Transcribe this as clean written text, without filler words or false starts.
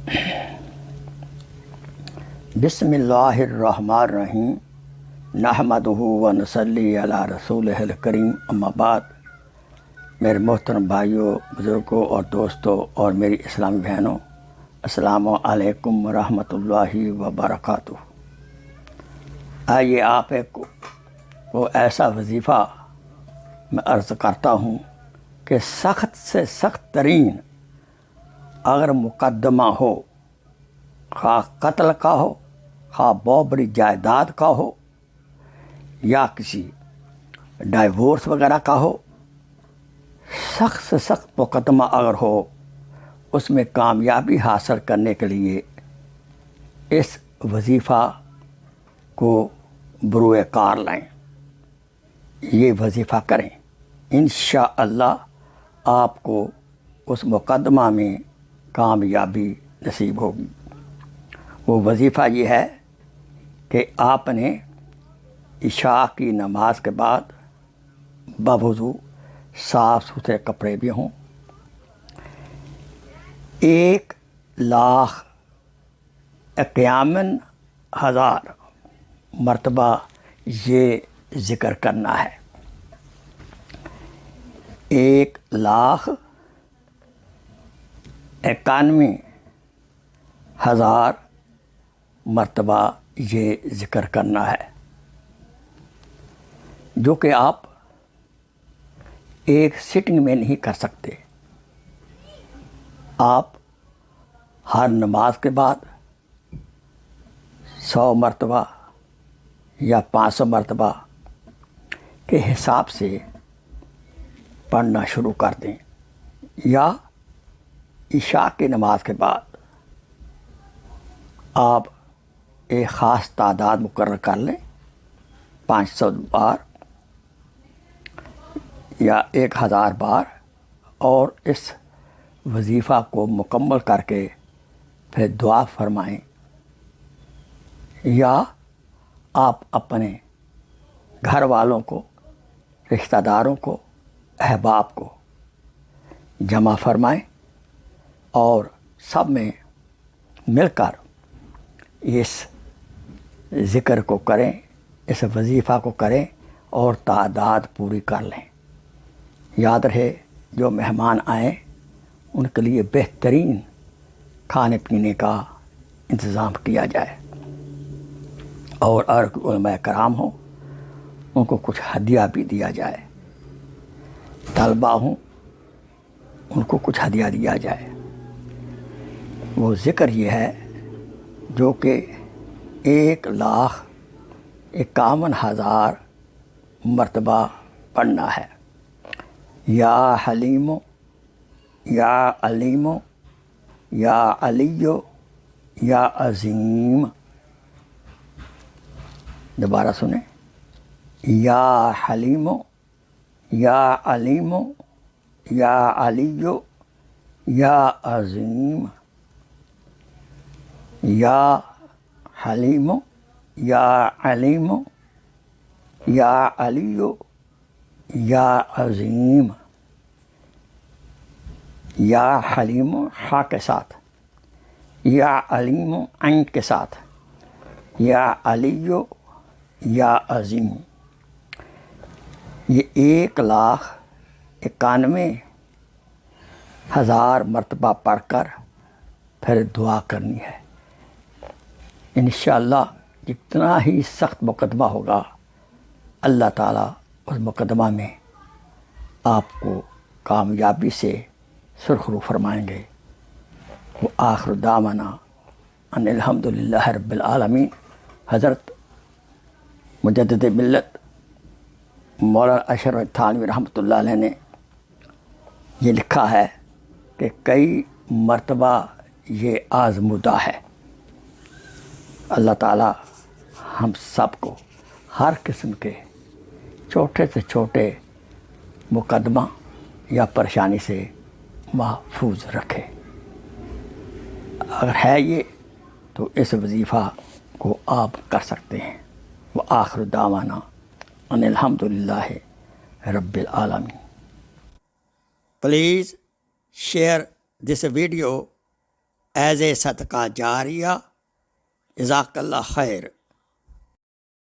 बिस्मिल्लाहिर्रहमानिर्रहीम नहमदुहु व नसल्ली अला रसूलिहिल करीम अम्मा बाद। मेरे मोहतरम भाइयों, बुज़ुर्गों और दोस्तों और मेरी इस्लामी बहनों, अस्सलामु अलैकुम व रहमतुल्लाहि व बरकातुहू। आइए आप को ऐसा वजीफ़ा मैं अर्ज़ करता हूँ कि सख्त से सख्त तरीन अगर मुकदमा हो, खा कत्ल का हो, खा बहुत बड़ी जायदाद का हो या किसी डाइवोर्स वगैरह का हो, सख्त से सख्त मुकदमा अगर हो, उसमें कामयाबी हासिल करने के लिए इस वजीफ़ा को बरूए कार लाएं। ये वजीफ़ा करें, इंशाअल्लाह आपको उस मुकदमा में कामयाबी नसीब होगी। वो वजीफ़ा ये है कि आपने इशा की नमाज के बाद बवुज़ू साफ़ सुथरे कपड़े भी हों, 1,51,000 मरतबा ये ज़िक्र करना है। 1,91,000 मरतबा ये ज़िक्र करना है, जो कि आप एक सिटिंग में नहीं कर सकते। आप हर नमाज के बाद 100 मरतबा या 500 मरतबा के हिसाब से पढ़ना शुरू कर दें, या इशा की नमाज के बाद आप एक ख़ास तादाद मुकर्रर कर लें, 500 बार या 1,000 बार, और इस वजीफ़ा को मुकम्मल करके फिर दुआ फरमाएं, या आप अपने घर वालों को, रिश्तेदारों को, अहबाब को जमा फरमाएं और सब में मिलकर इस ज़िक्र को करें, इस वजीफ़ा को करें और तादाद पूरी कर लें। याद रहे, जो मेहमान आएँ उनके लिए बेहतरीन खाने पीने का इंतज़ाम किया जाए, और उलमा कराम हों उनको कुछ हदिया भी दिया जाए, तलबा हों उनको कुछ हदिया दिया जाए। वो ज़िक्र ये है जो कि 1,51,000 मरतबा पढ़ना है। या हलीमो, या अलीमो, या अलियो, या अज़ीम। दोबारा सुने, या हलीमो, या अलीमो, या अलियो, या अज़ीम। या हलीमो, या अलीमो, या अलियो, या अज़ीम। या हलीमो हा के साथ, या अलीमो ऐन के साथ, या अलियो, या अज़ीम। ये 1,91,000 मरतबा पढ़कर फिर दुआ करनी है। इंशाअल्लाह जितना ही सख्त मुकदमा होगा, अल्लाह ताला उस मुकदमा में आपको कामयाबी से सुरखरू फरमाएंगे। वो आखिर दामना अनिल हम्दुलिल्लाहि रब्बिल आलमीन। हज़रत मुजद्दिद मिल्लत मौलाना अशरफ थानवी रहमतुल्लाह अलैह ने ये लिखा है कि कई मरतबा ये आज़मुदा है। अल्लाह ताला हम सब को हर किस्म के छोटे से छोटे मुकदमा या परेशानी से महफूज रखे। अगर है ये तो इस वजीफ़ा को आप कर सकते हैं। व आखिर दावाना अनिल हम्दुलिल्लाहि रब्बिल आलमीन। Please share this video as a صدقہ جاریہ، جزاک اللہ خیر۔